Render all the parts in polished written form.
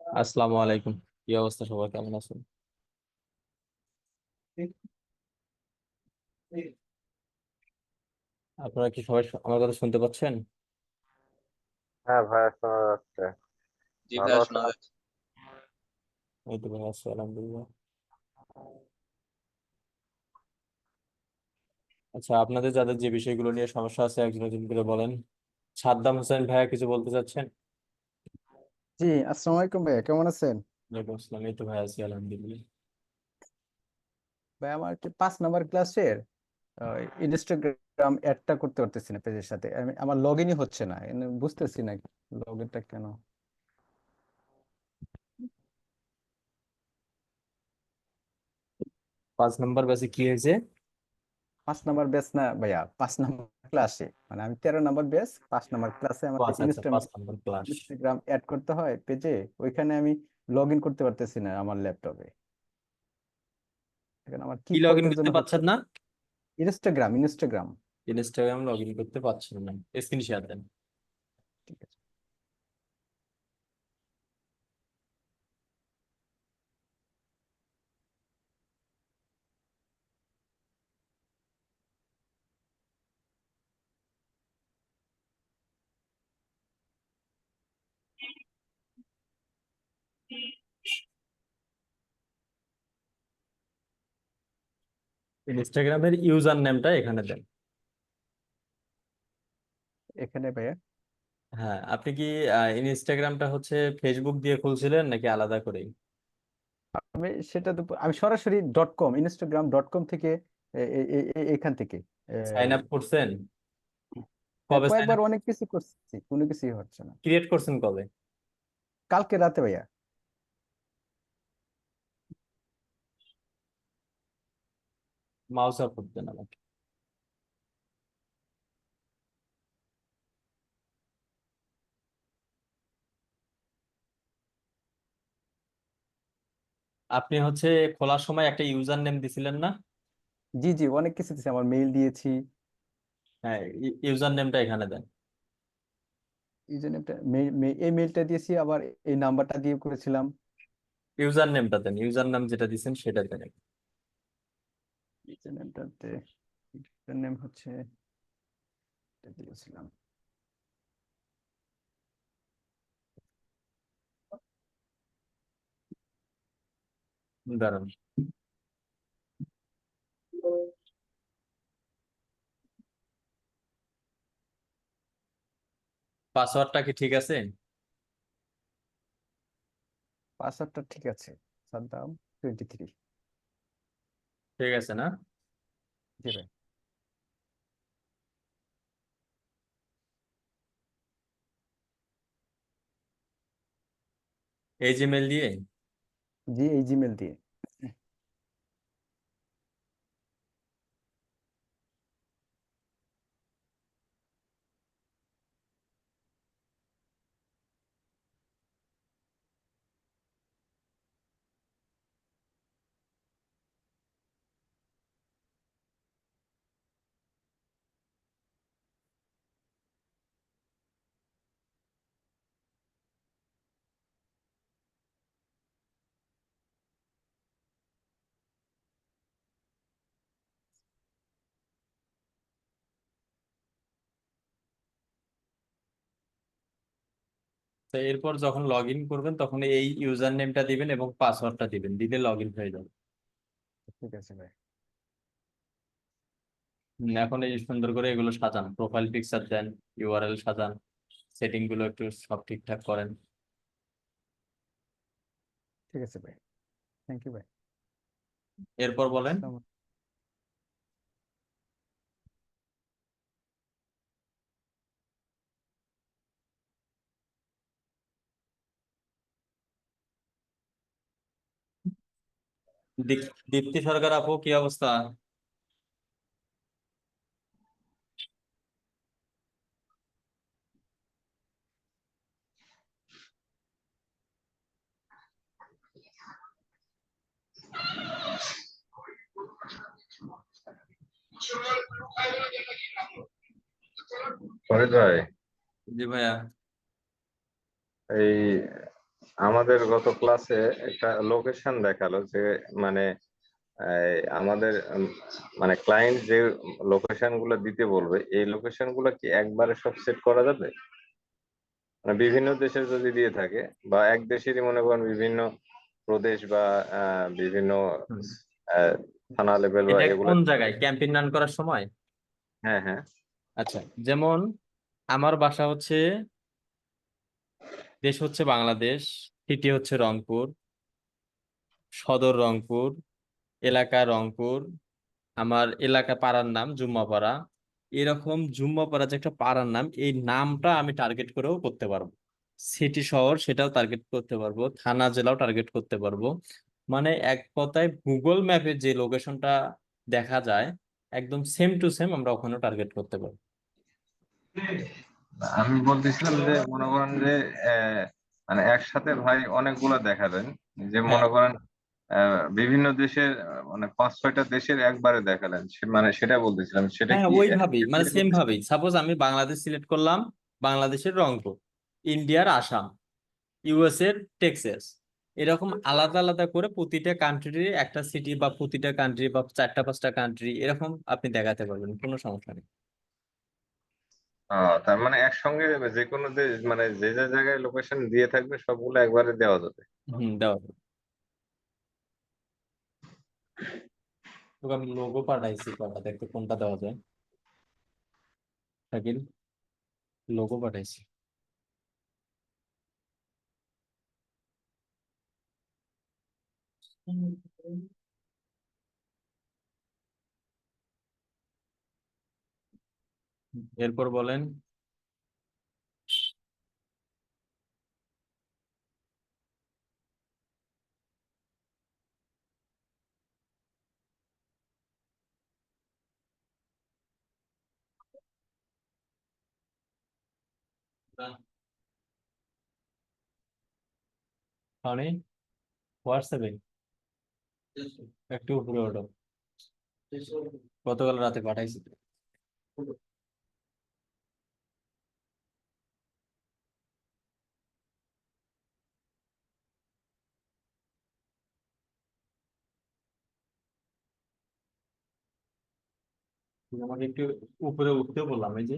আসসালামু আলাইকুম। কি অবস্থা, সবার কেমন আছেন? আপনারা কি সবাই আমার কথা শুনতে পাচ্ছেন? হ্যাঁ ভাইয়া, শোনা যাচ্ছে। জি ভালো ভাইয়া, শোনা আছেন যাচ্ছে। এই তো ভাই আছি, আলহামদুলিল্লাহ। আচ্ছা, আপনাদের যাদের যে বিষয়গুলো নিয়ে সমস্যা আছে একজন একজন করে বলেন। সাদ্দাম হোসেন ভাইয়া কিছু বলতে চাচ্ছেন? জি, আসসালামু আলাইকুম ভাইয়া, কেমন আছেন? ওয়ালাইকুম আসসালাম। এই তো ভাই আছি, আলহামদুলিল্লাহ। ভাই আমার কি 5 নম্বর ক্লাসের ইনস্টাগ্রাম অ্যাডটা করতে পারতেছি না পেজের সাথে। আমার লগ ইনই হচ্ছে না, বুঝতেছি না লগ ইনটা কেন। 5 নম্বর ব্যাচে কি হয়েছে? 5 নম্বর ব্যাচ না ভাইয়া, 5 নম্বর ক্লাসে, মানে আমি 13 নম্বর ব্যাচ, 5 নম্বর ক্লাসে ও আমাদের আচ্ছা আচ্ছা, ইনস্টাগ্রাম 5 নম্বর ক্লাস। ইনস্টাগ্রাম অ্যাড করতে হয় পেজে। ওইখানে আমি লগ ইন করতে পারতেছি না আমার ল্যাপটপে। এখন আমার কি কি লগ ইন ফল্টের করতে জন্য হচ্ছে? পারছেন না? ইনস্টাগ্রাম। ইনস্টাগ্রাম লগ ইন করতে পারছেন না? স্ক্রিন শেয়ার দেন। ঠিক আছে। ইনস্টাগ্রামের ইউজার নেমটা এখানে দেন। এখানে ভাইয়া হ্যাঁ, আপনি কি ইনস্টাগ্রামটা হচ্ছে ফেসবুক দিয়ে খুলছিলেন নাকি আলাদা করে? সেটা তো আমি সরাসরি ইনস্টাগ্রাম.কম থেকে এখান থেকে সাইন আপ করছেন? হ্যাঁ, কবে সাইন কয়েকবার আপ অনেক কিছু করছি, কোনো কিছুই হচ্ছে না। ক্রিয়েট করছেন কবে? কালকে রাতে ভাইয়া। মাউস আপ করতেন আমাকে। আপনি হচ্ছে খোলার সময় একটা ইউজার নেম দিছিলেন না? জি জি, অনেক কিছু দিয়েছি, আমার মেইল দিয়েছি। হ্যাঁ, ইউজার নেমটা এখানে দেন। এই জন্য এই মেইলটা দিয়েছি, আবার এই নাম্বারটা দিয়ে করেছিলাম। ইউজার নেমটা দেন, ইউজার নাম যেটা দিছেন সেটা দেন। ইউজার নেমটাতে ইউজার নেম হচ্ছে এটা দিয়েছিলাম। দাঁড়ান, পাসওয়ার্ডটা কি ঠিক আছে? পাসওয়ার্ডটা ঠিক আছে, সাদ্দাম 23। ঠিক আছে না? জি ভাই। এই জিমেল দিয়ে। জি, এই জিমেল দিয়ে। তো এরপর যখন লগ ইন করবেন তখন এই ইউজার নেমটা দিবেন এবং পাসওয়ার্ডটা দিবেন, দিলে লগ ইন হয়ে যাবে। ঠিক আছে ভাই। এখন এই সুন্দর করে এগুলো সাজান, প্রোফাইল পিকচার দেন, ইউআরএল সাজান, সেটিং গুলো একটু সব ঠিকঠাক করেন। ঠিক আছে ভাই, থ্যাংক ইউ ভাই। এরপর বলেন। আসসালামু দীপ্তি সরকার আপু, কি অবস্থা? ফরিদ ভাই, জি ভাইয়া। এই আমাদের গত ক্লাসে একটা লোকেশন দেখালো যে মানে আমাদের মানে ক্লায়েন্ট যে লোকেশন গুলো দিতে বলবে এই লোকেশন গুলো কি একবারে সব সেট করা যাবে? মানে বিভিন্ন দেশের যদি দিয়ে থাকে বা এক দেশেরই মনে করেন বিভিন্ন প্রদেশ বা বিভিন্ন হুম। আহ, থানা লেভেল বা এটা এগুলো। কোন জায়গায় ক্যাম্পেইন রান করার সময়? হ্যাঁ, হ্যাঁ। আচ্ছা, যেমন আমার বাসা হচ্ছে, দেশ হচ্ছে বাংলাদেশ, সিটি হচ্ছে রংপুর, সদর রংপুর, এলাকা রংপুর, আমার এলাকা পাড়ার নাম জুম্মাপাড়া। এরকম জুম্মাপাড়া যে একটা পাড়ার নাম, এই নামটা আমি টার্গেট করেও করতে পারবো। সিটি শহর সেটাও টার্গেট করতে পারবো, থানা জেলাও টার্গেট করতে পারবো। মানে এক কথায় গুগল ম্যাপে যে লোকেশনটা দেখা যায় একদম সেম টু সেম আমরা ওখানেও টার্গেট করতে পারবো। আমি বলতেছিলাম যে মনে করেন যে মানে একসাথে ভাই অনেকগুলা দেখাবেন, যে হ্যাঁ, মনে করেন বিভিন্ন দেশের মানে 5-6টা দেশের একবারে দেখালেন, মানে সেটা বলতেছিলাম, সেটা হ্যাঁ কি ওইভাবেই, মানে সেম ভাবেই। সাপোজ আমি বাংলাদেশ সিলেক্ট করলাম, বাংলাদেশের রংপুর, ইন্ডিয়ার আসাম, ইউএস এর টেক্সাস, এরকম আলাদা আলাদা করে প্রতিটা কান্ট্রির একটা সিটি বা প্রতিটা কান্ট্রি বা 4টা 5টা কান্ট্রি এরকম আপনি দেখাতে পারবেন, কোনো সমস্যা নেই। তার মানে একসঙ্গে যে কোনো দেশ মানে যে যে জায়গায় লোকেশন দিয়ে থাকবে সবগুলো একবারে দেওয়া যাবে। দেওয়া যাবে। তোকে আমি লোগো পাঠাইছি, কটা দেখতে কোনটা দেওয়া যায়। শাকিল, লোগো পাঠাইছি। এরপর বলেন। মানে হোয়াটসঅ্যাপে একটু উপরে ওঠো, গতকাল রাতে পাঠাইছি। তুমি আমাকে একটু উপরে উঠতে বললাম, এই যে।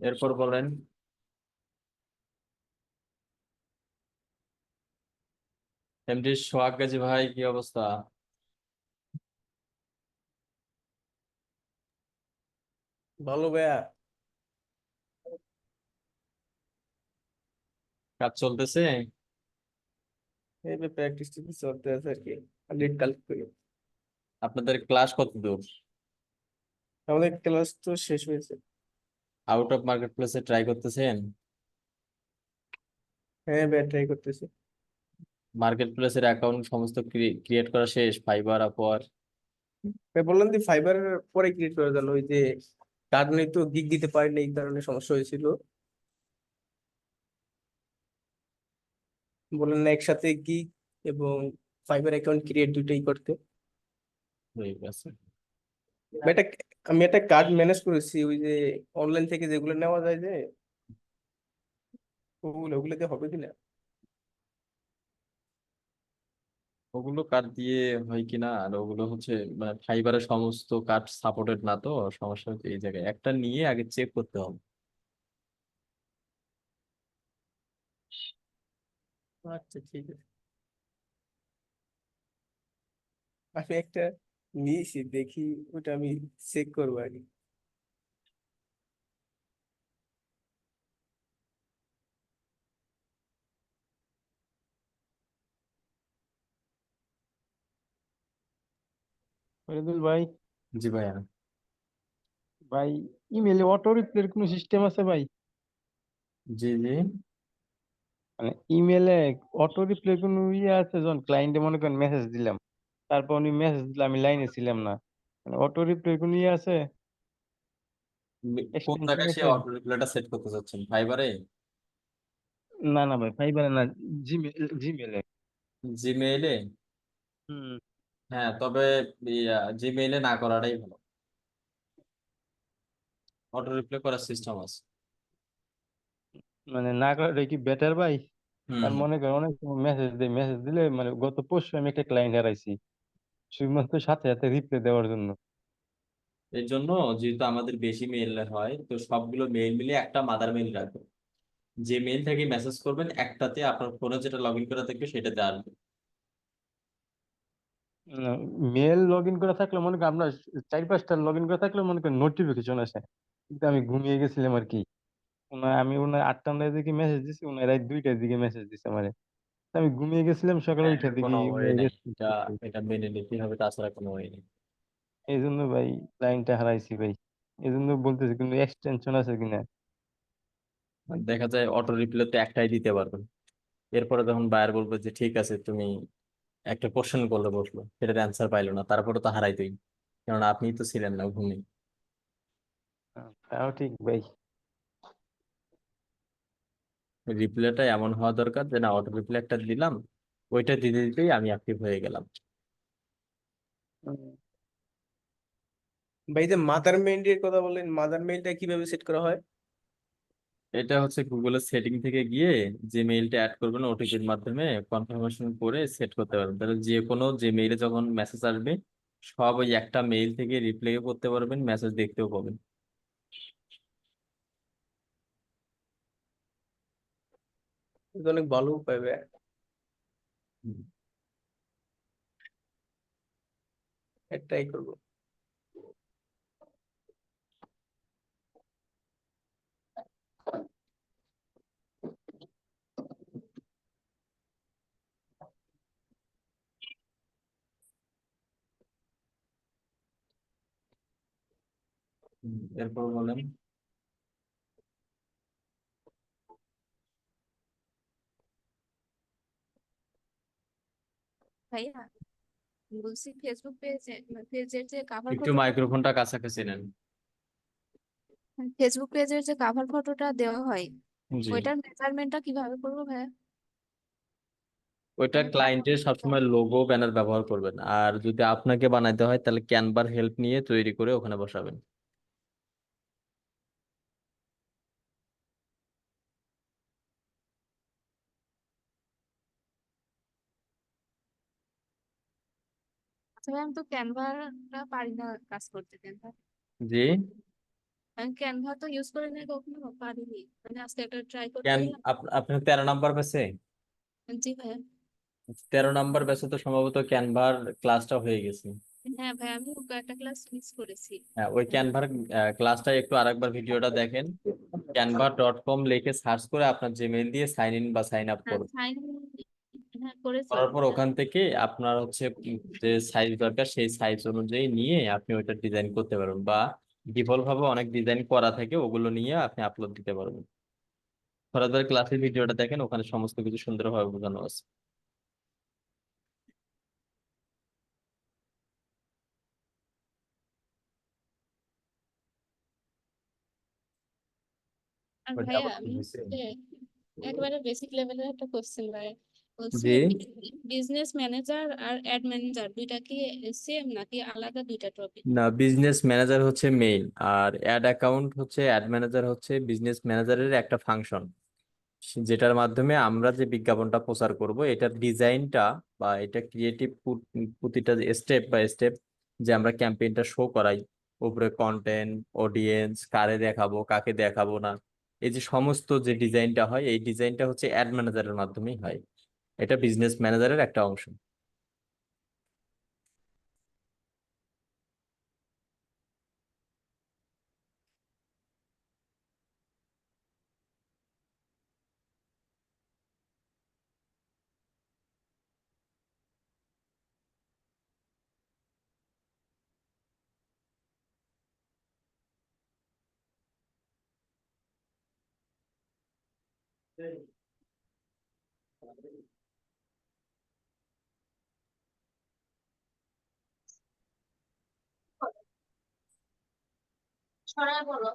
এরপর বলেন। এমডি সোহাগ গাজী ভাই, কি অবস্থা? ভালো ভাইয়া। কাজ চলতেছে? এই প্র্যাকটিস চলতে আছে আর কি, লিড কালেক্ট করি। আপনাদের ক্লাস কত দূর? আমাদের ক্লাস তো শেষ হয়েছে। আউট অফ মার্কেট প্লেসে ট্রাই করতেছেন? হ্যাঁ ভাইয়া, ট্রাই করতেছি। মার্কেট প্লেসের অ্যাকাউন্ট সমস্ত ক্রিয়েট করা শেষ, ফাইবার আপওয়ার? ভাই বললাম যে ফাইবারের পরে ক্রিয়েট করে দিল, ওই যে কার্ড নেই তো, গিগ দিতে পারিনি, এই কারণে সমস্যা হয়েছিল। বললেন না একসাথে গিগ এবং ফাইবার অ্যাকাউন্ট ক্রিয়েট দুইটাই করতে। ঠিক আছে। ভাই, আমি একটা কার্ড ম্যানেজ করেছি, ওই যে অনলাইন থেকে যেগুলো নেওয়া যায় যে, ওগুলো ওগুলোতে হবে কিনা। ওগুলো কার্ড দিয়ে হয় কিনা, আর ওগুলো হচ্ছে মানে ফাইবারের সমস্ত কার্ড সাপোর্টেড না, তো সমস্যা হচ্ছে এই জায়গায় একটা নিয়ে আগে চেক করতে হবে। আচ্ছা ঠিক আছে, আমি একটা নিয়েছি, দেখি ওটা আমি চেক করবো আগে। ফরিদুল ভাই, জি ভাইয়া। ভাই ইমেলে অটো রিপ্লাইয়ের কোনো সিস্টেম আছে ভাই? জি জি। মানে ইমেলে অটো রিপ্লাইয়ের কোনো ইয়ে আছে? যখন ক্লায়েন্টে মনে করেন মেসেজ দিলাম, তারপর উনি মেসেজ দিলে আমি লাইনে ছিলাম না, মানে অটো রিপ্লাইয়ের কোনো ইয়ে আছে? কোন এক্সটেনশন জায়গায় সে একটা, অটো রিপ্লাইটা সেট করতে চাচ্ছেন, ফাইবারে? না না ভাই ফাইবারে না, জিমেলে। জিমেইলে? হুম। হ্যাঁ, তবে জিমেইলে না করাটাই ভালো। অটো রিপ্লাই করার সিস্টেম আছে। মানে না করাটা কি বেটার ভাই? আর হুম। মনে করেন অনেক সময় মেসেজ দিলে, মানে গত পরশু আমি একটা ক্লায়েন্ট হারাইছি শুধুমাত্র সাথে সাথে রিপ্লাই দেওয়ার জন্য। এর জন্য যেহেতু আমাদের বেশি মেইল হয়, তো সবগুলো মেইল মিলিয়ে একটা মাদার মেইল রাখবেন। যে মেইল থেকে মেসেজ করবেন একটাতে আপনার ফোনে যেটা লগ ইন করা থাকবে সেটাতে আসবে। মেল লগ ইন করা থাকলে মনে করেন আপনার 4-5টা লগ ইন করা থাকলে মনে করেন নোটিফিকেশন আসে, কিন্তু আমি ঘুমিয়ে গেছিলাম আর কি। আমি ওনার 8টা 9টার দিকে মেসেজ দিছি, ওনার রাত 2টার দিকে মেসেজ দিছে আমারে। তো আমি ঘুমিয়ে গেছিলাম, সকালে হ্যাঁ, উঠে দেখি কোনো ওয়ে নেই, গেছে। এটা এটা মেনে নিতে হবে, তাছাড়া কোনো ওয়ে নেই। এই জন্য ভাই লাইনটা হারাইছি ভাই, এই জন্য বলতেছি কিন্তু এক্সটেনশন আছে কিনা। দেখা যায় অটো রিপ্লাই তো একটাই দিতে পারবেন। এরপরে যখন বায়ার বলবে যে ঠিক আছে তুমি একটা কোশ্চেন করলে বসলো, সেটার অ্যান্সার পাইলো না, তারপরে তো হারাইতোই, কারণ আপনিই তো ছিলেন না ঘুমে। তাও ঠিক ভাই। রিপ্লাইটা এমন হওয়া দরকার যে না, অটো রিপ্লাই একটা দিলাম, ওইটা দিতে দিতেই আমি অ্যাক্টিভ হয়ে গেলাম। উম, ভাই যে মাদার মেইলের কথা বললেন, মাদার মেইলটা কিভাবে সেট করা হয়? এটা হচ্ছে গুগলের সেটিং থেকে গিয়ে যে মেইলটা অ্যাড করবেন ওটিপির মাধ্যমে কনফার্মেশন করে সেট করতে পারবেন। তাহলে যে কোনো যে মেইলে যখন মেসেজ আসবে সব ওই একটা মেইল থেকে রিপ্লাইও করতে পারবেন, মেসেজ দেখতেও পাবেন। এটা তো অনেক ভালো উপায় ভাই, হুম। ট্রাই করবো। এরপর বলেন। ভাইয়া, বলছি ফেসবুক পেজের যে কাভার একটু ফটোটা, মাইক্রোফোনটা কাছাকাছি নেন। ফেসবুক পেজের যে কাভার ফটোটা দেওয়া হয়, জি, ওইটার মেজারমেন্টটা কিভাবে করবো ভাইয়া? ওইটা মানে ক্লায়েন্টের সবসময় লোগো ব্যানার ব্যবহার করবেন, আর যদি আপনাকে বানাইতে হয় তাহলে ক্যানভার হেল্প নিয়ে তৈরি করে ওখানে বসাবেন। আচ্ছা ভাই, আমি তো ক্যানভাটা পারি না কাজ করতে। ক্যানভা জি। আমি ক্যানভা তো ইউজ করি না কখনো, পারিনি। মানে আজকে একটা ট্রাই করতে ক্যান গেলাম। আপনার 13 নাম্বার পেছে? জি ভাইয়া। 13 নাম্বার পেছে তো সম্ভবত ক্যানভার ক্লাসটা হয়ে গেছে। হ্যাঁ ভাই, আমি একটা ক্লাস মিস করেছি। হ্যাঁ, ওই ক্যানভার ক্লাসটা একটু আরেকবার ভিডিওটা দেখেন। canva.com লিখে সার্চ করে আপনার জিমেইল দিয়ে সাইন ইন বা সাইন আপ হ্যাঁ, করুন। সাইন, হ্যাঁ করেছি। করার পর ওখান থেকে আপনার হচ্ছে যে সাইজ দরকার সেই সাইজ অনুযায়ী নিয়ে আপনি ওইটা ডিজাইন করতে পারবেন, বা ডিফল্ট ভাবে অনেক ডিজাইন করা থাকে, ওগুলো নিয়ে আপনি আপলোড দিতে পারবেন। ফরাদের ক্লাসের ভিডিওটা দেখেন, ওখানে সমস্ত কিছু সুন্দরভাবে বোঝানো আছে। আর ওইটা ভাইয়া আবার কি আমি হয়েছে? হচ্ছে একেবারে বেসিক লেভেলের একটা কোশ্চেন ভাই, বলছি জি, বিজনেস ম্যানেজার আর অ্যাড ম্যানেজার দুইটা কি সেম নাকি আলাদা দুইটা টপিক? না, বিজনেস ম্যানেজার হচ্ছে মেইন, আর অ্যাড অ্যাকাউন্ট হচ্ছে, অ্যাড ম্যানেজার হচ্ছে বিজনেস ম্যানেজারের একটা ফাংশন, যেটার মাধ্যমে আমরা যে বিজ্ঞাপনটা প্রচার করব এটার ডিজাইনটা বা এটা ক্রিয়েটিভ প্রতিটা স্টেপ বাই স্টেপ যে আমরা ক্যাম্পেইনটা শো করাই, উপরে কন্টেন্ট, অডিয়েন্স, কারে দেখাবো কাকে দেখাবো না, এই যে সমস্ত যে ডিজাইনটা হয় এই ডিজাইনটা হচ্ছে অ্যাড ম্যানেজারের মাধ্যমেই হয়। এটা বিজনেস ম্যানেজারের একটা অংশ। ছড়ায় বলো।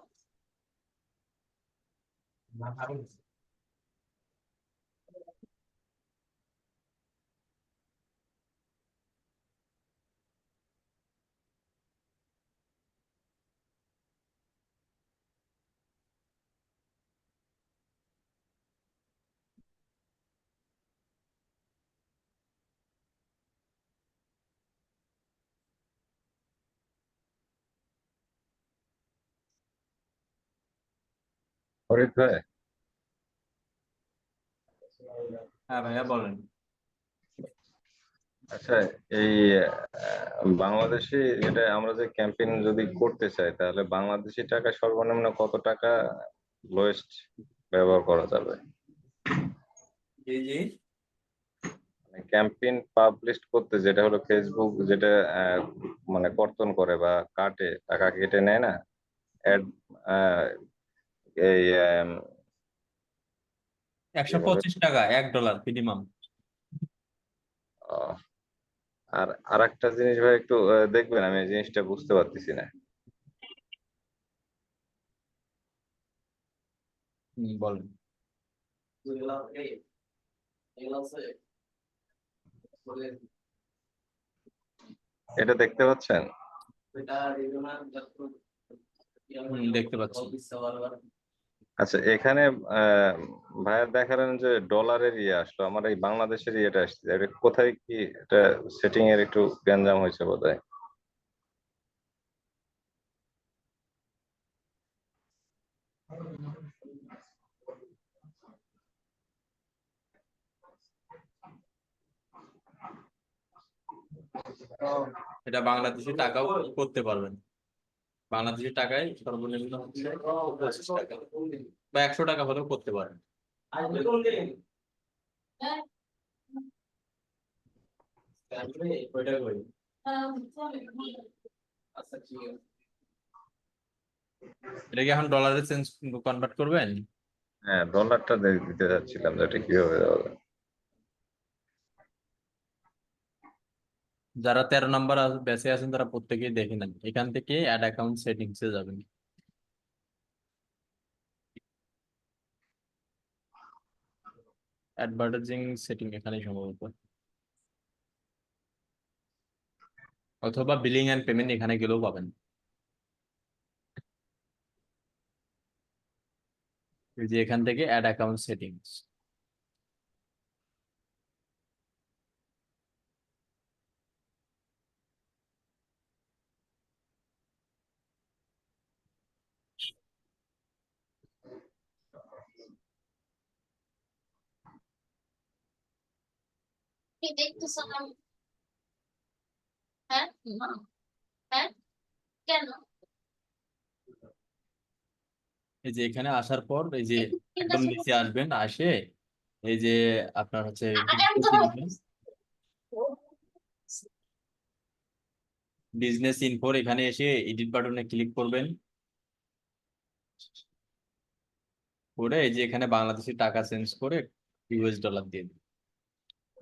ফরিদ ভাই, হ্যাঁ ভাইয়া বলেন। আচ্ছা, এই বাংলাদেশে এটা আমরা যে ক্যাম্পেইন যদি করতে চাই, তাহলে বাংলাদেশি টাকা সর্বনিম্ন কত টাকা লোয়েস্ট ব্যবহার করা যাবে? জি জি। ক্যাম্পেইন পাবলিশ করতে, যেটা হলো ফেসবুক, যেটা মানে কর্তন করে বা কাটে, টাকা কেটে নেয় না অ্যাড, এই কিভাবে 125 টাকা $1 মিনিমাম। আহ, আর আরেকটা জিনিস ভাই একটু দেখবেন, আমি এই জিনিসটা বুঝতে পারতেছি না। বলেন। এটা দেখতে পাচ্ছেন? দেখতে পাচ্ছি। আচ্ছা, এখানে আহ ভাইয়া দেখালেন যে ডলারের ইয়ে আসলো, আমার এই বাংলাদেশের ইয়েটা আসছে, এটা কোথায় কি এটা সেটিং এর একটু গ্যাঞ্জাম হয়েছে বোধহয়। এটা বাংলাদেশি টাকাও করতে পারবেন। বাংলাদেশি টাকায় সর্বনিম্ন হচ্ছে 25 টাকা বা 100 টাকা হলেও করতে পারেন। ওইটা কই? এটা কি এখন ডলারে চেঞ্জ কনভার্ট করবেন? হ্যাঁ, ডলারটা দিতে যাচ্ছিলাম, যে এটা কিভাবে দেওয়া যায়। যারা 13 নাম্বার ব্যাচে আছেন তারা প্রত্যেকেই দেখে নেন, এখান থেকে অ্যাড অ্যাকাউন্ট সেটিংস এ যাবেন। অ্যাডভার্টাইজিং সেটিং এখানেই সম্ভবত, অথবা বিলিং এন্ড পেমেন্ট এখানে গেলেও পাবেন। এই যে এখান থেকে অ্যাড অ্যাকাউন্ট সেটিংস। দেখতেছ না? হ্যাঁ না, হ্যাঁ কেন? এই যে এখানে আসার পর এই যে একদম নিচে আসবেন, আসে এই যে আপনার হচ্ছে বিজনেস ইনফোর, এখানে এসে এডিট বাটনে ক্লিক করবেন, করে এই যে এখানে বাংলাদেশি টাকা চেঞ্জ করে $US দিয়ে দিন।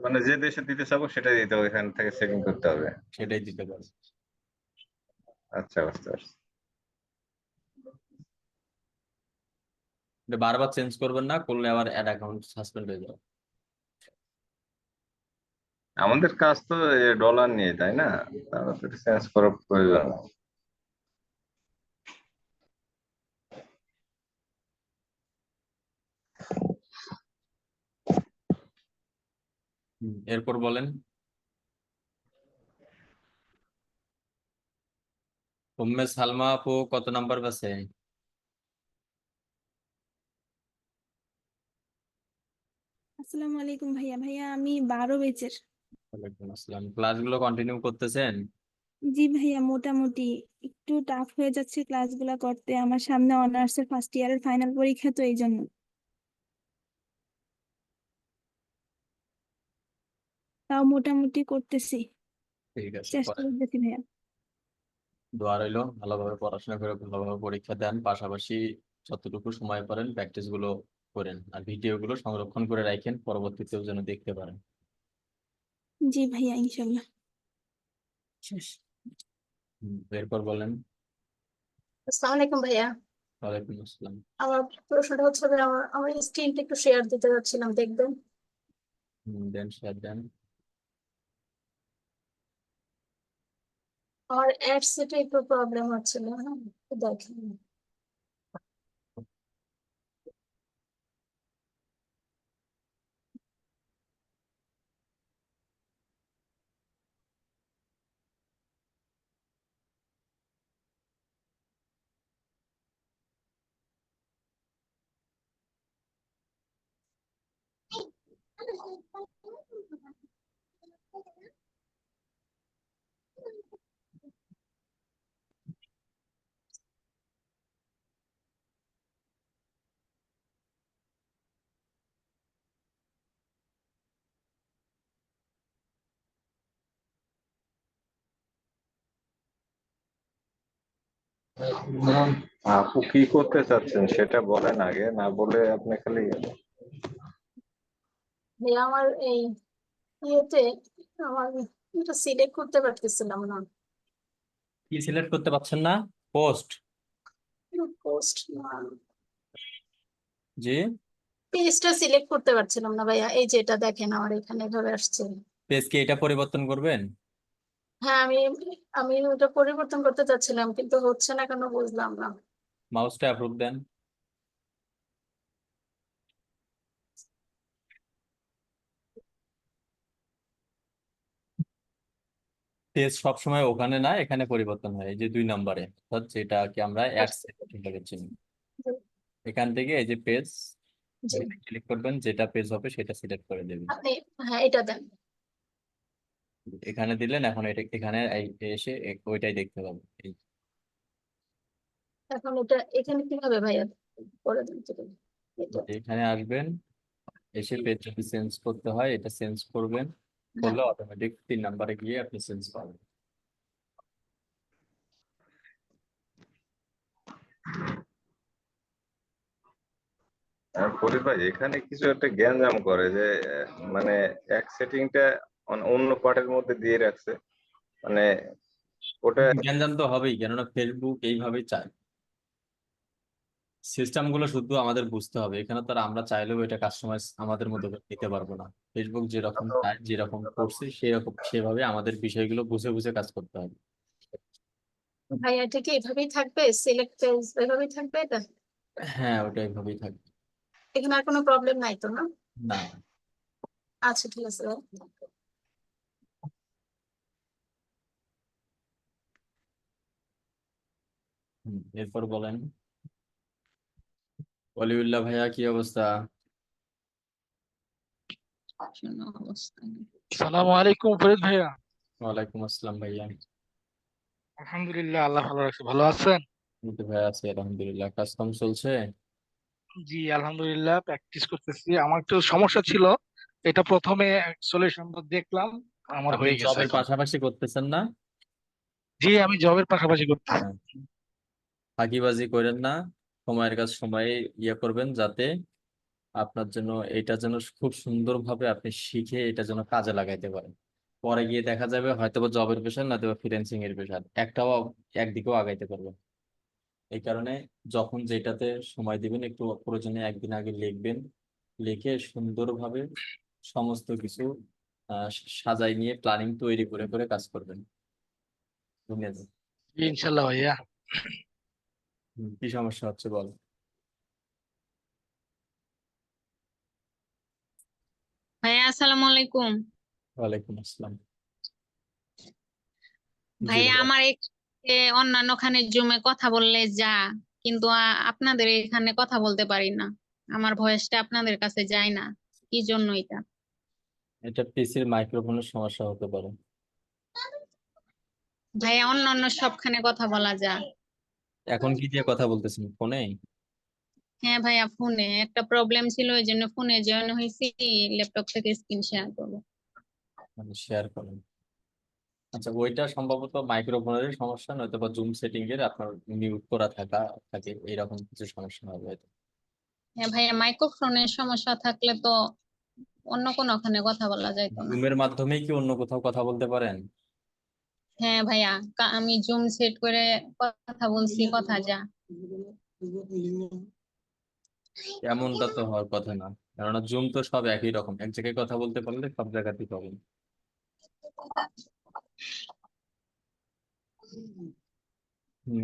মানে যে দেশে দিতে চাবো সেটাই দিতে হবে, এখান থেকে সেটিং করতে হবে। সেটাই দিতে পারেন। আচ্ছা, বুঝতে পারছি। এটা বারবার চেঞ্জ করবেন না, করলে আবার অ্যাড অ্যাকাউন্ট সাসপেন্ড হয়ে যাবে। আমাদের কাজ তো ডলার নিয়ে, তাই না? তাহলে তো চেঞ্জ করার প্রয়োজন নেই। এরপর বলেন, উম্মে সালমা আপু কত নাম্বার আছে? আসসালামু আলাইকুম ভাইয়া। ভাইয়া আমি 12 বেচের। ওয়ালাইকুম আসসালাম। ক্লাসগুলো কন্টিনিউ করতেছেন? জি ভাইয়া, মোটামুটি একটু টাফ হয়ে যাচ্ছে ক্লাসগুলো করতে। আমার সামনে অনার্সের ফার্স্ট ইয়ারের ফাইনাল পরীক্ষা, তো এই জন্য তাও মোটামুটি করতেছি, ঠিক আছে, চেষ্টা করতেছি ভাইয়া। দোয়া রইলো, ভালোভাবে পড়াশোনা করে ভালোভাবে পরীক্ষা দেন, পাশাপাশি যতটুকু সময় পারেন প্র্যাকটিস গুলো করেন, আর ভিডিও গুলো সংরক্ষণ করে রাখেন, পরবর্তীতেও যেন দেখতে পারেন। জি ভাইয়া, ইনশাল্লাহ। এরপর বলেন। আসসালামু আলাইকুম ভাইয়া। ওয়ালাইকুম আসসালাম। আমার প্রশ্নটা হচ্ছে যে আমার আমার স্ক্রিনটা একটু শেয়ার দিতে যাচ্ছিলাম, দেখবেন? দেন শেয়ার দেন। আর অ্যাড সেটে একটু প্রবলেম হচ্ছিল, হ্যাঁ, একটু দেখেন। আপু কি করতে চাচ্ছেন সেটা বলেন আগে, না বলে আপনি খালি আমার এই ইয়েতে আমার এটা সিলেক্ট করতে পারতেছিলাম না, কি সিলেক্ট করতে পারছেন না? পোস্ট। পোস্ট জি। পেজটা সিলেক্ট করতে পারছিলাম না ভাইয়া। এই যে এটা দেখেন আমার এখানে ধরে আসছে। পেজ কি এটা পরিবর্তন করবেন? হ্যাঁ, আমি আমি ওটা পরিবর্তন করতে চাচ্ছিলাম, কিন্তু হচ্ছে না কেন বুঝলাম না। মাউসটা অ্যাপ্রুভ দেন। পেজ সবসময় ওখানে না, এখানে পরিবর্তন হয়, এই যে 2 নম্বরে, অর্থাৎ যেটাকে আমরা অ্যাড সেট চিনি। এখান থেকে এই যে পেজ, জি, ক্লিক করবেন, যেটা পেজ হবে সেটা সিলেক্ট করে দেবেন। আপনি, হ্যাঁ এটা দেন। এখানে দিলেন, এখন এটা এখানে এসে ওইটাই দেখতে পাবেন। এখন এটা এখানে কিভাবে ভাইয়া করে দেন তো? এটা এখানে আসবেন, এসে পেজ যদি চেঞ্জ করতে হয় এটা চেঞ্জ করবেন, হ্যাঁ, করলে অটোমেটিক 3 নম্বরে গিয়ে আপনি চেঞ্জ পাবেন। ফরিদ ভাই এখানে কিছু একটা গ্যাঞ্জাম করে যে মানে এক সেটিংটা অন্য পার্টের মধ্যে দিয়ে রাখছে, মানে ওটা গ্যাঞ্জাম তো হবেই, কেননা ফেসবুক এইভাবেই চায়। সিস্টেম গুলো শুধু আমাদের বুঝতে হবে, এখানে তো আর আমরা চাইলেও এটা কাস্টমাইজ আমাদের মতো করে দিতে পারবো না। ফেসবুক যেরকম চায়, যেরকম করছে সেরকম সেভাবে আমাদের বিষয়গুলো বুঝে বুঝে কাজ করতে হবে। ভাইয়া এটা কি এভাবেই থাকবে? সিলেক্ট পেজ এভাবেই থাকবে এটা? হ্যাঁ, ওটা এইভাবেই থাকবে। এখানে আর কোনো প্রবলেম নাই তো, না? না। আচ্ছা, ঠিক আছে ভাই। এরপর বলেন। অলিউল্লাহ ভাইয়া, কি অবস্থা? সালামু আলাইকুম ফরিদ ভাইয়া। ওয়ালাইকুম আসসালাম ভাইয়া। আলহামদুলিল্লাহ, আল্লাহ ভালো রাখছে। ভালো আছেন? এই তো ভাইয়া আছি আলহামদুলিল্লাহ, কাজ কাম চলছে। জি আলহামদুলিল্লাহ, প্র্যাকটিস করতেছি। আমার একটু সমস্যা ছিল, এটা প্রথমে সলিউশনটা দেখলাম, আমার আপনি হয়ে গেছে জবের এখন। পাশাপাশি করতেছেন না? জি আমি জবের পাশাপাশি করতেছি। হ্যাঁ, ফাঁকিবাজি করেন না, সময়ের কাজ সময়ে ইয়ে করবেন, যাতে আপনার জন্য এটা যেন খুব সুন্দরভাবে আপনি শিখে এটা যেন কাজে লাগাইতে পারেন। পরে গিয়ে দেখা যাবে হয়তো বা জবের পেশার না, দেবে ফ্রিল্যান্সিং এর পেশার, একটাও একদিকেও আগাইতে পারবেন। এই কারণে যখন যেটাতে সময় দিবেন, একটু প্রয়োজনে একদিন আগে লিখবেন, লিখে সুন্দরভাবে সমস্ত কিছু সাজাই নিয়ে প্ল্যানিং তৈরি করে করে কাজ করবেন। বুঝলেন? জি ইনশাল্লাহ ভাইয়া। কি সমস্যা হচ্ছে বল। ভাইয়া আসসালামু আলাইকুম। ওয়ালাইকুম আসসালাম। জি ভাইয়া ভাইয়া। আমার অন্যান্য খানে জুমে কথা বললে যা, কিন্তু আপনাদের এখানে কথা বলতে পারি না, আমার ভয়েসটা আপনাদের কাছে যায় না, কি জন্য এটা? এটা পিসির মাইক্রোফোনের সমস্যা হতে পারে। ভাইয়া অন্যান্য সবখানে কথা বলা যায়। এখন কি দিয়ে কথা বলতেছেন, ফোনে? হ্যাঁ ভাইয়া, ফোনে একটা প্রবলেম ছিল, এই জন্য ফোনে জয়েন হয়েছি, ল্যাপটপ থেকে স্ক্রিন শেয়ার করবো। মানে শেয়ার করেন। আচ্ছা, ওইটা সম্ভবত মাইক্রোফোনের সমস্যা, নয়তো বা জুম সেটিং এর আপনার মিউট করা থাকে, এরকম কিছু সমস্যা হবে হয়তো। হ্যাঁ ভাইয়া, মাইক্রোফোনের সমস্যা থাকলে তো অন্য কোনো ওখানে কথা বলা যাইতো না। জুমের মাধ্যমে কি অন্য কোথাও কথা বলতে পারেন? হ্যাঁ ভাইয়া, আমি জুম সেট করে কথা বলছি, কথা যা। এমনটা তো হওয়ার কথা না, কেননা জুম তো সব একই রকম, এক জায়গায় কথা বলতে পারলে সব জায়গাতেই পাবেন।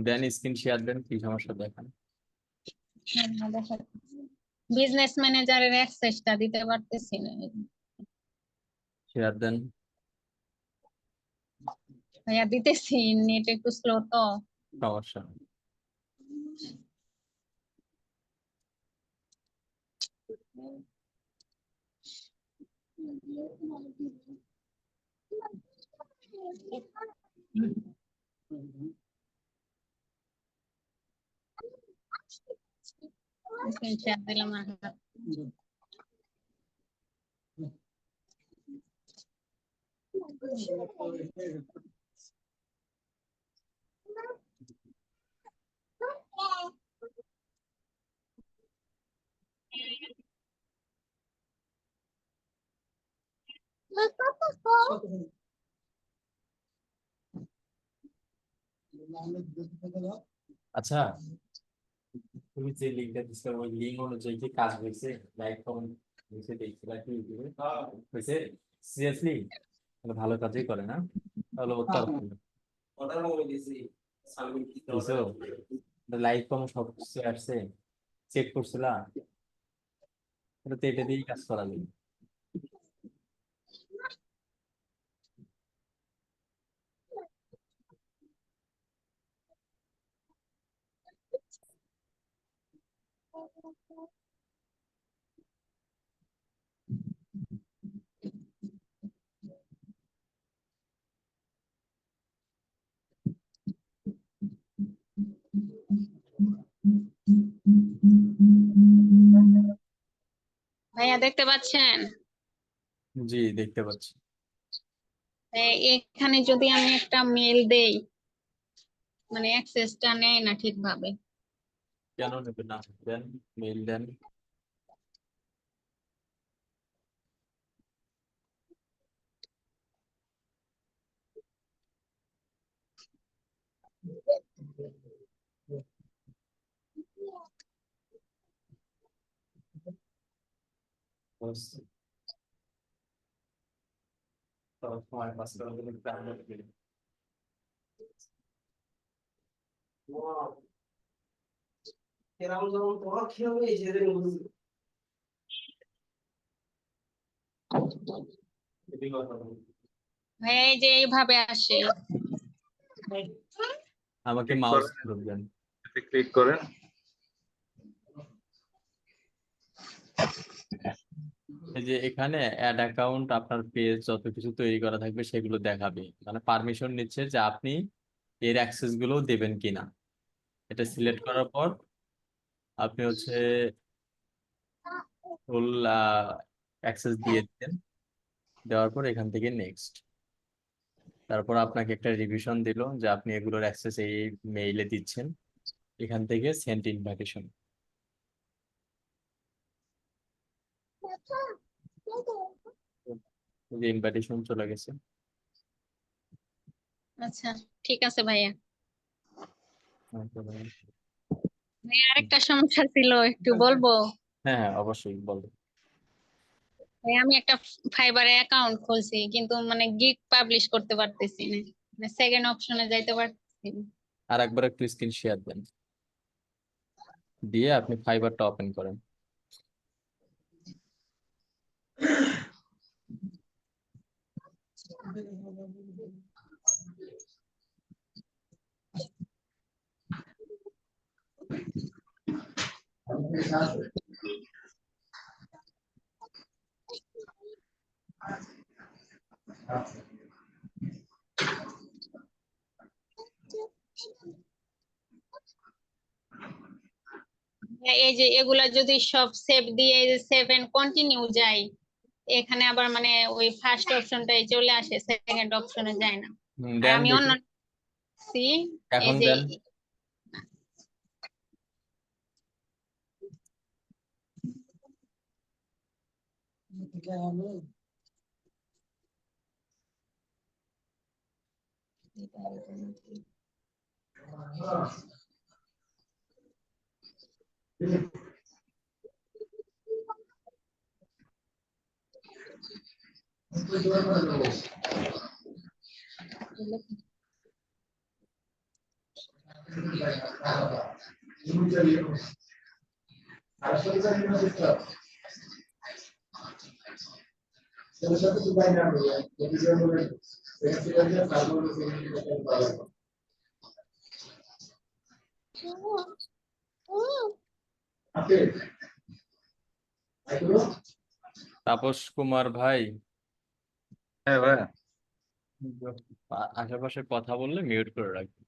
দেন স্ক্রিন শেয়ার দেন, কি সমস্যা দেখান। বিজনেস ম্যানেজারের অ্যাক্সেসটা দিতে পারতেছি না। শেয়ার দেন। ভাইয়া দিতেছি, নেট একটু স্লো তো। সমস্যা নেই। স্ক্রিন শেয়ার দিলাম আর আচ্ছা, তুমি যে লিঙ্কটা দিছো ওই লিঙ্ক অনুযায়ী কি কাজ হয়েছে? লাইক কমেন্ট হয়েছে দেখছিলা কি ইউটিউবে? হয়েছে? সিরিয়াসলি? তাহলে ভালো কাজই করে না, তাহলে ওর তরফ থেকে দিছো? লাইক কমেন্ট সব কিছু আসছে, চেক করছিলা? তাহলে তো এটা দিয়েই কাজ করা যাবে। ভাইয়া দেখতে পাচ্ছেন? জি দেখতে পাচ্ছি। এখানে যদি আমি একটা মেল দেই, মানে অ্যাক্সেসটা নেয় না ঠিকভাবে। কেন নেবে না? দেন, মেইল দেন। বাস, তারপর সময় পাস করার জন্য ডাউনলোড করে। এদিকে কথা বলো। ভাইয়া এই যে এইভাবে আসে। আমাকে ক্লিক মাউস করেন, ধরবেন। ক্লিক করেন। এই যে এখানে অ্যাড অ্যাকাউন্ট, আপনার পেজ যত কিছু তৈরি করা থাকবে সেগুলো দেখাবে, মানে পারমিশন নিচ্ছে যে আপনি এর অ্যাক্সেস গুলো দেবেন কিনা। এটা সিলেক্ট করার পর আপনি হচ্ছে ফুল অ্যাক্সেস দিয়ে দিবেন। দেওয়ার পর এখান থেকে নেক্সট, তারপর আপনাকে একটা রিভিশন দিল যে আপনি এগুলোর অ্যাক্সেস এই মেইলে দিচ্ছেন, এখান থেকে সেন্ড ইনভাইটেশন, যে ইনভাইটেশন চলে গেছে। আচ্ছা, ঠিক আছে ভাইয়া। হ্যাঁ ভাইয়া আরেকটা সমস্যা ছিল, একটু বলবো? হ্যাঁ অবশ্যই বলবো। ভাইয়া আমি একটা ফাইবারে অ্যাকাউন্ট খুলছি, কিন্তু মানে গিগ পাবলিশ করতে পারতেছি না, মানে সেকেন্ড অপশনে যাইতে পারতেছি না। আর একবার একটু স্ক্রিন শেয়ার দেন, দিয়ে আপনি ফাইবারটা ওপেন করেন। এই যে এগুলা যদি সব সেভ দিয়ে সেভ এন্ড কন্টিনিউ যাই, এখানে আবার মানে ওই ফার্স্ট অপশনটাই চলে আসে, সেকেন্ড অপশনে যায় না। আর দেন আমি দেখি, অন্য এই এখন যে দেন। তাপস কুমার ভাই, হ্যাঁ ভাইয়া। আশেপাশে কথা বললে মিউট করে রাখবেন।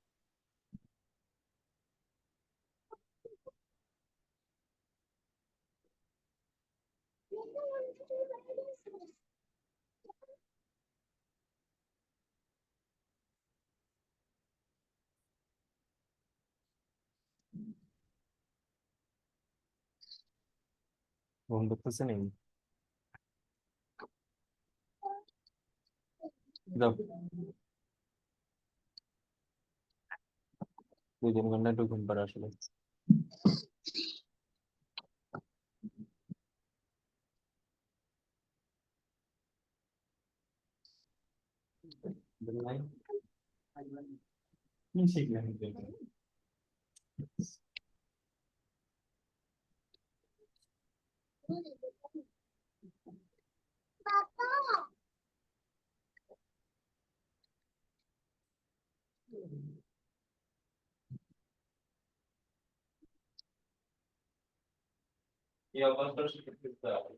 ঘুম ধরতেছে নাকি? যাও, 2-3 ঘন্টা একটু ঘুম পাড়ে আসলে। কি শিখলেন? এই অবস্থা শিখতে হবে।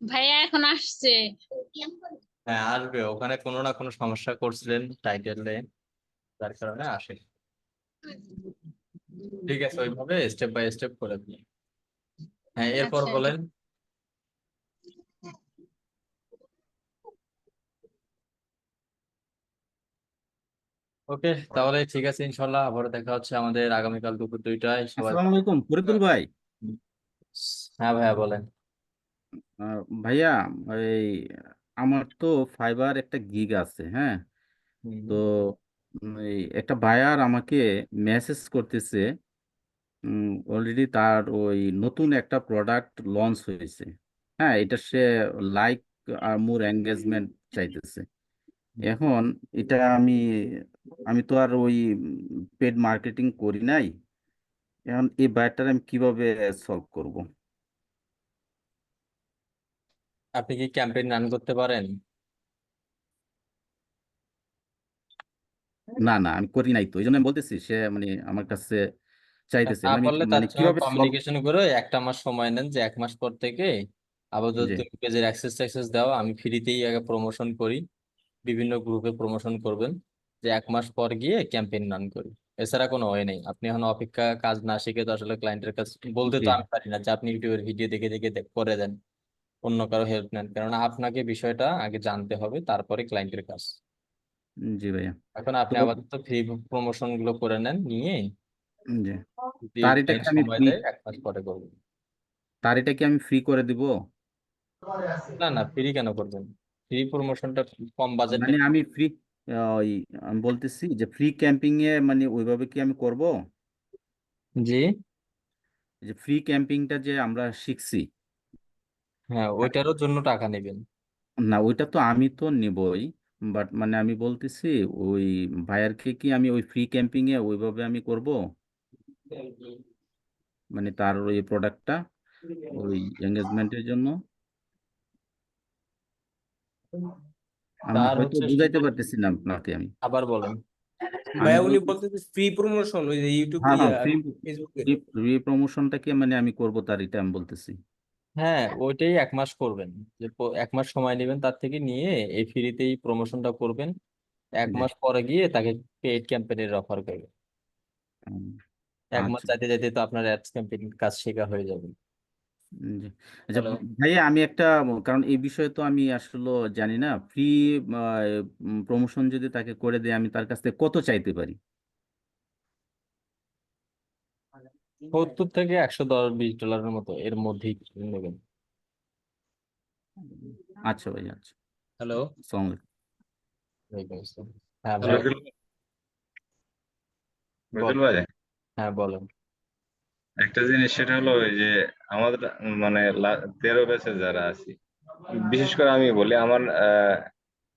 ভাইয়া এখন আসছে। হ্যাঁ, আসবে। ওখানে কোনো না কোনো সমস্যা করছিলেন টাইটেলে, যার কারণে আসে। ঠিক আছে, ওইভাবে স্টেপ বাই স্টেপ করে দিই। হ্যাঁ, এরপর আচ্ছা, বলেন। ওকে, তাহলে ঠিক আছে, ইনশাল্লাহ আবার দেখা হচ্ছে আমাদের আগামীকাল দুপুর 2টায়। সবাই আসসালামু আলাইকুম ফরিদুল ভাই। হ্যাঁ ভাইয়া বলেন। ভাইয়া, এই আমার তো ফাইবার একটা গিগ আছে, হ্যাঁ। তো এই একটা বায়ার আমাকে মেসেজ করতেছে, অলরেডি তার ওই নতুন একটা প্রোডাক্ট লঞ্চ হয়েছে। হ্যাঁ, এটা সে লাইক আর মোর এঙ্গেজমেন্ট চাইতেছে। এখন এটা আমি আমি তো আর ওই পেড মার্কেটিং করি নাই। এখন এই বায়ারটার আমি কিভাবে সলভ করব? আপনি কি ক্যাম্পেইন রান করতে পারেন? না না, আমি করি নাই, তো এই জন্য আমি বলতেছি সে মানে আমার কাছে চাইতেছে, না আমি পারলে তার মানে সঙ্গে কিভাবে সলভ। কমিউনিকেশন করে 1 মাস সময় নেন, যে 1 মাস পর থেকে আপাতত জি তুমি পেজের অ্যাক্সেস দাও, আমি ফ্রিতেই আগে প্রমোশন করি, বিভিন্ন গ্রুপে প্রমোশন করবেন, যে 1 মাস পর গিয়ে ক্যাম্পেইন রান করি। এছাড়া কোনো ওয়ে নেই। আপনি এখন অপেক্ষা কাজ না শিখে তো আসলে ক্লায়েন্টের কাছে বলতে জি তো আমি পারি না যে আপনি ইউটিউবের ভিডিও দেখে দেখে করে দেন, অন্য কারো হেল্প নেন, কেননা আপনাকে বিষয়টা আগে জানতে হবে, তারপরে ক্লায়েন্টের কাজ। জি ভাইয়া। এখন তো আপনি আপাতত ফ্রি প্রমোশন গুলো করে নেন, নিয়ে জি, যদি তার এটা কি ক্লায়েন্ট আমি সময় ফ্রি, দেয় 1 মাস পরে করবেন। তার এটা কি আমি ফ্রি করে দিব? না না, ফ্রি কেন করবেন? ফ্রি প্রমোশনটা কম বাজেটে। মানে আমি ফ্রি, ওই আমি বলতেছি যে ফ্রি ক্যাম্পিং এ মানে ওইভাবে কি আমি করব? জি, যে ফ্রি ক্যাম্পিংটা যে আমরা শিখছি, হ্যাঁ ওইটারও জন্য টাকা নেবেন। না ওইটা তো আমি তো নিবই, বাট মানে আমি বলতেছি ওই ভাইয়ারকে কি আমি ওই ফ্রি ক্যাম্পিং এ ওইভাবে আমি করব, মানে তার ওই প্রোডাক্টটা ওই এঙ্গেজমেন্টের জন্য। আমি তার হয়তো হচ্ছে বুঝাইতে শুধু, পারতেছি না আপনাকে আমি আবার বলেন। আমি ভাইয়া উনি বলতে, বলতেছে ফ্রি প্রমোশন ওই যে ইউটিউব হ্যাঁ হ্যাঁ, ফ্রি ফেসবুকে। ফ্রি প্রমোশনটা কি মানে আমি করব, তার এটা আমি বলতেছি। হ্যাঁ, ওইটাই 1 মাস করবেন, যে 1 মাস সময় নেবেন তার থেকে, নিয়ে এই ফ্রিতেই প্রমোশনটা করবেন। এক জি, মাস পরে গিয়ে তাকে পেইড ক্যাম্পেইনের অফার করবেন। উম, 1 মাস আচ্ছা। যাইতে যাইতে তো আপনার অ্যাডস ক্যাম্পেইন কাজ শেখা হয়ে যাবে। জি। আচ্ছা হ্যালো। ভাইয়া, আমি একটা কারণ এই বিষয়ে তো আমি আসলে জানি না, ফ্রি প্রমোশন যদি তাকে করে দেয়, আমি তার কাছ থেকে কত চাইতে পারি? 70 থেকে 110-20 ডলারের মতো এর মধ্যেই নেবেন। আচ্ছা ভাই, আচ্ছা। হ্যালো। আসসালামু আলাইকুম। ওয়ালাইকুম আসসালাম। হ্যাঁ হ্যালো ভাই, বল। মিতুল ভাই, হ্যাঁ বলেন। একটা জিনিস সেটা হলো ওই যে আমাদের মানে 13 ব্যাচে যারা আছি, বিশেষ করে আমি বলি আমার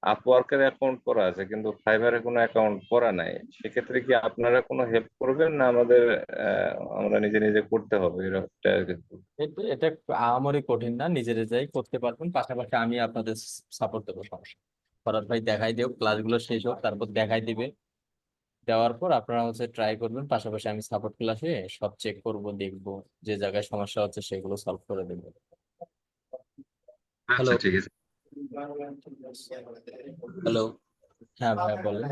আপওয়ার্কের অ্যাকাউন্ট করা আছে কিন্তু ফাইবারে কোনো অ্যাকাউন্ট করা নাই। সেক্ষেত্রে কি আপনারা কোনো হেল্প করবেন না আমাদের আমরা নিজে নিজে করতে হবে এটা আর কি? এটা এটা আমারই কঠিন না, নিজেরা যাই করতে পারবেন, পাশাপাশি আমি আপনাদের সাপোর্ট দেবো, সমস্যা নেই। ফরহাদ ভাই দেখাই দেব, ক্লাসগুলো শেষ হোক, তারপর দেখাই দিবে। দেওয়ার পর আপনারা ট্রাই করবেন, পাশাপাশি আমি সাপোর্ট ক্লাসে সব চেক করব, দেখবো যে জায়গায় সমস্যা হচ্ছে সেগুলো সলভ করে দেবো। হ্যালো। আচ্ছা ঠিক আছে। হ্যালো। হ্যাঁ ভাইয়া বলেন।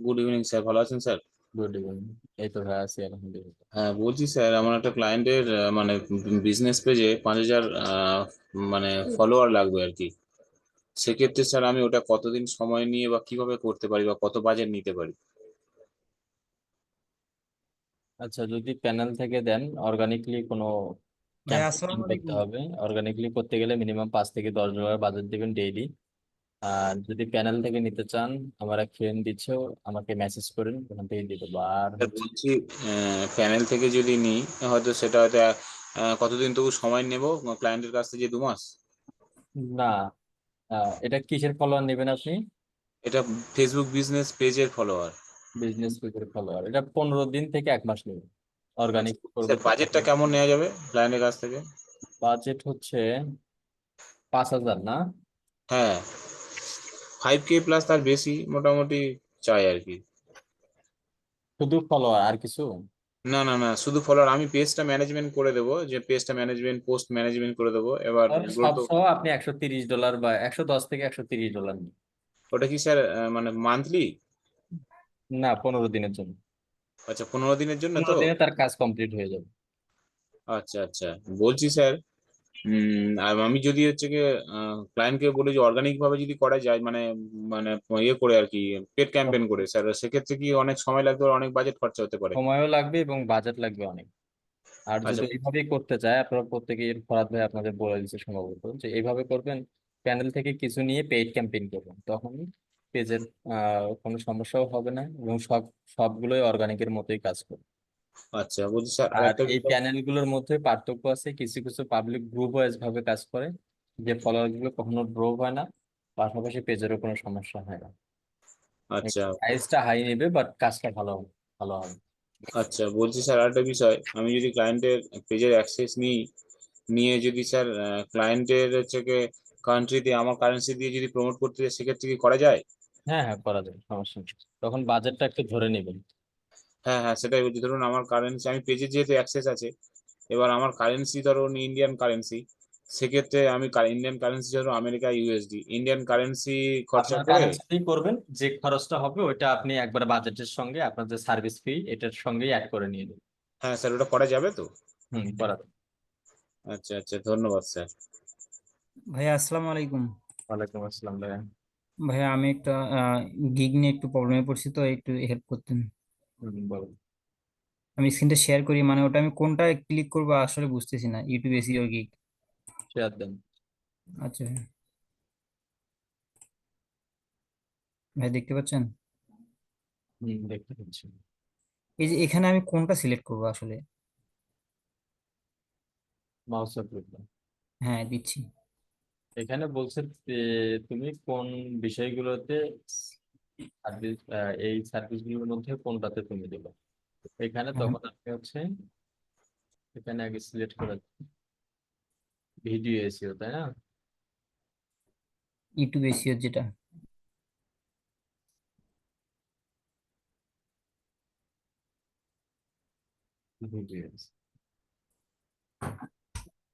গুড ইভিনিং স্যার, ভালো আছেন স্যার? Good evening. এই তো ভাই আছি আলহামদুলিল্লাহ। হ্যাঁ বলছি স্যার, আমার একটা ক্লায়েন্টের মানে বিজনেস পেজে 5,000 মানে ফলোয়ার লাগবে আর কি। সেক্ষেত্রে স্যার আমি ওটা কতদিন সময় নিয়ে বা কিভাবে করতে পারি বা কত বাজেট নিতে পারি? আচ্ছা, যদি প্যানেল থেকে দেন, অর্গানিকলি কোনো ভাই ক্যাম্পেইন আসসালামু করতে আলাইকুম। হবে। অর্গানিকলি করতে গেলে মিনিমাম 5 থেকে 10 ডলার বাজেট দিবেন ডেইলি। আর যদি প্যানেল থেকে নিতে চান, আমার এক ফ্রেন্ড দিচ্ছে, আমাকে মেসেজ করেন, ওখান থেকে দিয়ে দেবো। আর স্যার বলছি, প্যানেল থেকে যদি নিই, হয়তো সেটা হয়তো কতদিন তবু সময় নেব ক্লায়েন্টের কাছ থেকে, 2 মাস? না, এটা কিসের ফলোয়ার নেবেন আপনি? এটা ফেসবুক বিজনেস পেজের ফলোয়ার। বিজনেস পেজের ফলোয়ার, এটা 15 দিন থেকে 1 মাস নেবেন। অর্গানিক করবে স্যার বাজেটটা কেমন নেওয়া যাবে ক্লায়েন্টের কাছ থেকে? বাজেট হচ্ছে 5,000 না? হ্যাঁ, 5K প্লাস, তার বেশি মোটামুটি চাই আর কি। শুধু ফলোয়ার আর কিছু? না না না, শুধু ফলোয়ার। আমি পেজটা ম্যানেজমেন্ট করে দেবো, যে পেজটা ম্যানেজমেন্ট, পোস্ট ম্যানেজমেন্ট করে দেবো। এবার আর সব গ্রোথ, সহ আপনি 130 ডলার বা 110 থেকে 130 ডলার নিন। ওটা কি স্যার মানে মান্থলি? না, 15 দিনের জন্য। আচ্ছা, 15 দিনের জন্য 15 তো? দিনে তার কাজ কমপ্লিট হয়ে যাবে। আচ্ছা আচ্ছা, বলছি স্যার, আর আমি যদি হচ্ছে গিয়ে ক্লায়েন্টকে বলি যে অর্গানিক ভাবে যদি করা যায়, মানে মানে ইয়ে করে আর কি, পেড ক্যাম্পেইন করে, স্যার সেক্ষেত্রে কি অনেক সময় লাগবে আর অনেক বাজেট খরচা হতে পারে? সময়ও লাগবে এবং বাজেট লাগবে অনেক। আর আচ্ছা যদি এইভাবেই করতে চায়, আপনারা প্রত্যেকেই, ফরাদ ভাই আপনাদের বলে দিচ্ছে সম্ভবত, যে এইভাবে করবেন, প্যানেল থেকে কিছু নিয়ে পেইড ক্যাম্পেইন করবেন, তখন পেজের কোনো সমস্যাও হবে না এবং সবগুলোই অর্গানিকের মতোই কাজ করবে। আচ্ছা, বলছি স্যার আর আর একটা এই বিষয়। প্যানেলগুলোর মধ্যে পার্থক্য আছে, কিছু কিছু পাবলিক গ্রুপ ওয়াইজ ভাবে কাজ করে, যে ফলোয়ার গুলো কখনো ড্রপ হয় না, পাশাপাশি পেজেরও কোনো সমস্যা হয় না। আচ্ছা প্রাইসটা হাই নেবে, বাট কাজটা ভালো হবে, ভালো হবে। আচ্ছা, বলছি স্যার আরেকটা বিষয়, আমি যদি ক্লায়েন্টের পেজের অ্যাক্সেস নিই, নিয়ে যদি স্যার ক্লায়েন্টের হচ্ছে কান্ট্রিতে আমার কারেন্সি দিয়ে যদি প্রমোট করতে চাই, সেক্ষেত্রে কি করা যায়? হ্যাঁ হ্যাঁ, করা যাবে, সমস্যা নেই। তখন বাজেটটা একটু ধরে নেবেন। হ্যাঁ হ্যাঁ, সেটাই বলছি। ধরুন আমার কারেন্সি, আমি পেজে যেহেতু অ্যাক্সেস আছে, এবার আমার কারেন্সি ধরুন ইন্ডিয়ান কারেন্সি, সেক্ষেত্রে আমি ইন্ডিয়ান কারেন্সি, ধরুন আমেরিকা ইউএসডি, ইন্ডিয়ান কারেন্সি খরচা আপনার করে। কারেন্সিতেই করবেন, যে খরচটা হবে ওইটা আপনি একবার বাজেটের সঙ্গে, আপনার যে সার্ভিস ফি এটার সঙ্গেই অ্যাড করে নিয়ে নেবেন। হ্যাঁ স্যার, ওটা করা যাবে তো? করা যাবে। আচ্ছা আচ্ছা, ধন্যবাদ স্যার। ভাইয়া আসসালামু আলাইকুম। ওয়ালাইকুম আসসালাম ভাইয়া। ভাইয়া আমি একটা গিগ নিয়ে একটু প্রবলেমে পড়ছি, তো একটু হেল্প করতেন। বলুন। আমি স্ক্রিনটা শেয়ার করি, মানে ওটা আমি কোনটা ক্লিক করবো আসলে বুঝতেছি না। YouTube SEO gig. শেয়ার দেন। আচ্ছা ভাই, দেখতে পাচ্ছেন? দেখতে পাচ্ছি। এই যে এখানে আমি কোনটা সিলেক্ট করবো আসলে? Mouse click. হ্যাঁ দিচ্ছি। এখানে বলছে যে তুমি কোন বিষয়গুলোতে সার্ভিস, এই সার্ভিসগুলোর মধ্যে কোনটাতে তুমি দেবে। এখানে হ্যাঁ, তখন আপনি এখানে আগে সিলেক্ট করে ভিডিও এসিও, তাই না? ইউটিউব এসইও যেটা। ভিডিও,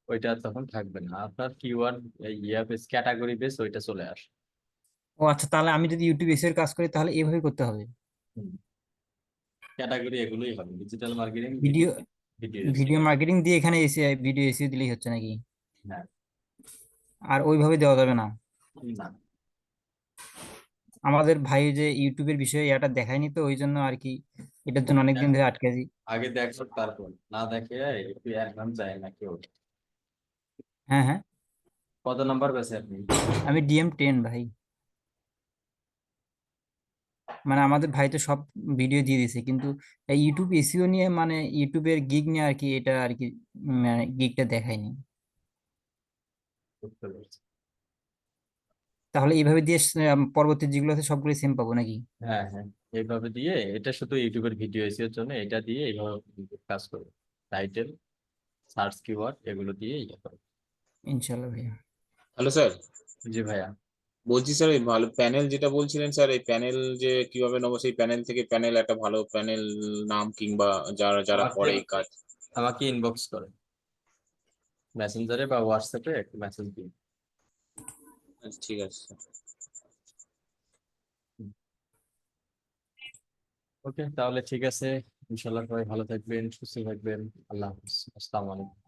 ওইটা তখন থাকবে না, আপনার কিওয়ার্ড ইয়া বেস, ক্যাটাগরি বেস ওইটা চলে আসে। ও আচ্ছা, তাহলে আমি যদি ইউটিউব এসইও এর কাজ করি তাহলে এভাবে করতে হবে। ক্যাটাগরি এগুলোই হবে, digital marketing video, video. Video video marketing দিয়ে এখানে এসে ভিডিও এসিও দিলেই হচ্ছে নাকি? হ্যাঁ আর ওইভাবে দেওয়া যাবে না? না আমাদের ভাই যে ইউটিউবের বিষয়ে এটা দেখায়নি তো, ওই জন্য আর কি এটার জন্য অনেকদিন ধরে আটকে আছি। আগে দেখো তারপর, না দেখে একটু একদম যায় না কেউ। হ্যাঁ হ্যাঁ, কত নাম্বার পেয়েছে আপনি? আমি DM10 ভাই। মানে আমাদের ভাই তো সব ভিডিও দিয়ে দিছে, কিন্তু এই ইউটিউব এসিও নিয়ে মানে ইউটিউবের গিগ নিয়ে আর কি, এটা আর কি গিগটা দেখায়নি। বুঝতে পারছি। তাহলে এইভাবে দিয়ে পরবর্তী যেগুলো আছে সবগুলো সেম পাবো নাকি? হ্যাঁ হ্যাঁ, এইভাবে দিয়ে, এটা শুধু ইউটিউবের ভিডিও এসিওর জন্য, এটা দিয়ে এইভাবে কাজ করবে। টাইটেল, সার্চ কিওয়ার্ড এগুলো দিয়ে ইয়ে করবে। ইনশাল্লাহ ভাইয়া। হ্যালো স্যার, জি ভাইয়া। বলছি স্যার এই ভালো প্যানেল যেটা বলছিলেন স্যার, এই প্যানেল যে কিভাবে নেবো, সেই প্যানেল থেকে প্যানেল একটা ভালো প্যানেল নাম কিংবা যারা যারা আমাকে করে এই কাজ। আমাকে ইনবক্স করে মেসেঞ্জারে বা হোয়াটসঅ্যাপে একটা মেসেজ দিন। আচ্ছা, ঠিক আছে স্যার। ওকে, তাহলে ঠিক আছে। ইনশাল্লাহ সবাই ভালো থাকবেন, সুস্থ থাকবেন। আল্লাহ হাফিজ, আসসালামু আলাইকুম।